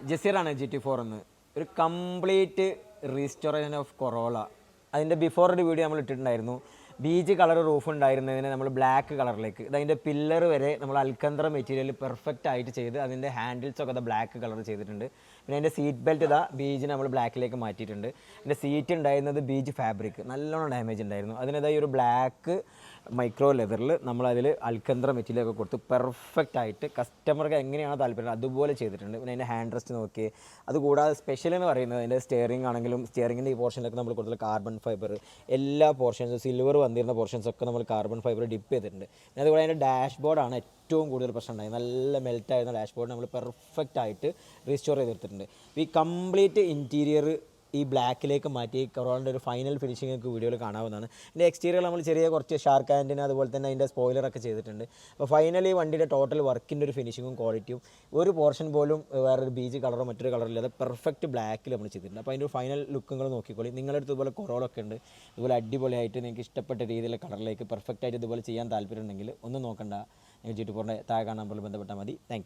ജസീറാണ് GT4 എന്ന് ഒരു complete restoration of corolla. അതിൻ്റെ ബിഫോർ ഒരു വീഡിയോ നമ്മൾ ഇട്ടിട്ടുണ്ടായിരുന്നു. ബീജ് കളർ റൂഫ് ഉണ്ടായിരുന്നതിന് നമ്മൾ ബ്ലാക്ക് കളറിലേക്ക്, അതിൻ്റെ പില്ലർ വരെ നമ്മൾ അൽക്കന്ത്ര മെറ്റീരിയൽ പെർഫെക്റ്റ് ആയിട്ട് ചെയ്ത് അതിൻ്റെ ഹാൻഡിൽസൊക്കെ അത് ബ്ലാക്ക് കളർ ചെയ്തിട്ടുണ്ട്. പിന്നെ അതിൻ്റെ സീറ്റ് ബെൽറ്റ് ഇതാ ബീജിന് നമ്മൾ ബ്ലാക്കിലേക്ക് മാറ്റിയിട്ടുണ്ട്. അതിൻ്റെ സീറ്റ് ഉണ്ടായിരുന്നത് ബീജ് ഫാബ്രിക്, നല്ലോണം ഡാമേജ് ഉണ്ടായിരുന്നു. അതിനതായി ഒരു ബ്ലാക്ക് മൈക്രോ ലെതറിൽ നമ്മളതിൽ അൽക്കന്ത്ര മെറ്റീരിയലൊക്കെ കൊടുത്ത് പെർഫെക്റ്റ് ആയിട്ട് കസ്റ്റമർക്ക് എങ്ങനെയാണോ താല്പര്യം അതുപോലെ ചെയ്തിട്ടുണ്ട്. പിന്നെ അതിൻ്റെ ഹാൻഡ് റെസ്റ്റ് നോക്കി, അതുകൂടാതെ സ്പെഷ്യൽ എന്ന് പറയുന്നത് അതിൻ്റെ സ്റ്റിയറിംഗ് ആണെങ്കിലും സ്റ്റിയറിങ്ങിൻ്റെ ഈ പോർഷനിലൊക്കെ നമ്മൾ കൊടുത്തുള്ള കാർബൺ ഫൈബർ, എല്ലാ പോർഷൻസും സിൽവർ വന്നിരുന്ന പോർഷൻസൊക്കെ നമ്മൾ കാർബൺ ഫൈബർ ഡിപ്പ് ചെയ്തിട്ടുണ്ട്. പിന്നെ അതുപോലെ അതിൻ്റെ ഡാഷ്ബോർഡാണ് ഏറ്റവും കൂടുതൽ പ്രശ്നം ഉണ്ടായത്. നല്ല മെൽറ്റായിരുന്ന ഡാഷ്ബോർഡ് നമ്മൾ പെർഫെക്റ്റ് ആയിട്ട് റീസ്റ്റോർ ചെയ്തെടുത്തിട്ടുണ്ട്. ഈ കംപ്ലീറ്റ് ഇൻറ്റീരിയർ ഈ ബ്ലാക്കിലേക്ക് മാറ്റി കൊറോളൻ്റെ ഒരു ഫൈനൽ ഫിനിഷിംഗ് ഒക്കെ വീഡിയോയിൽ കാണാവുന്നതാണ്. ഇതിൻ്റെ എക്സ്റ്റീരിയർ നമ്മൾ ചെറിയ കുറച്ച് ഷാർക്ക് ആൻറ്റിന് അതുപോലെ തന്നെ അതിൻ്റെ സ്പോയിലറൊക്കെ ചെയ്തിട്ടുണ്ട്. അപ്പോൾ ഫൈനലി വണ്ടിയുടെ ടോട്ടൽ വർക്കിൻ്റെ ഒരു ഫിനിഷിങ്ങും ക്വാളിറ്റിയും ഒരു പോർഷൻ പോലും വേറൊരു ബീജ് കളറോ മറ്റൊരു കളറില്ലാതെ പെർഫെക്റ്റ് ബ്ലാക്കിൽ നമ്മൾ ചെയ്തിട്ടുണ്ട്. അപ്പോൾ അതിൻ്റെ ഒരു ഫൈനൽ ലുക്കുകൾ നോക്കിക്കോളി. നിങ്ങളുടെ അടുത്ത് ഇതുപോലെ കൊറോളൊക്കെ ഉണ്ട്, ഇതുപോലെ അടിപൊളിയായിട്ട് നിങ്ങൾക്ക് ഇഷ്ടപ്പെട്ട രീതിയിലുള്ള കളറിലേക്ക് പെർഫെക്റ്റ് ആയിട്ട് ഇതുപോലെ ചെയ്യാൻ താല്പര്യം ഉണ്ടെങ്കിൽ ഒന്നും നോക്കണ്ട, GT4 താഴെ കാണാൻ നമ്പറിൽ ബന്ധപ്പെട്ടാൽ മതി. Thank you.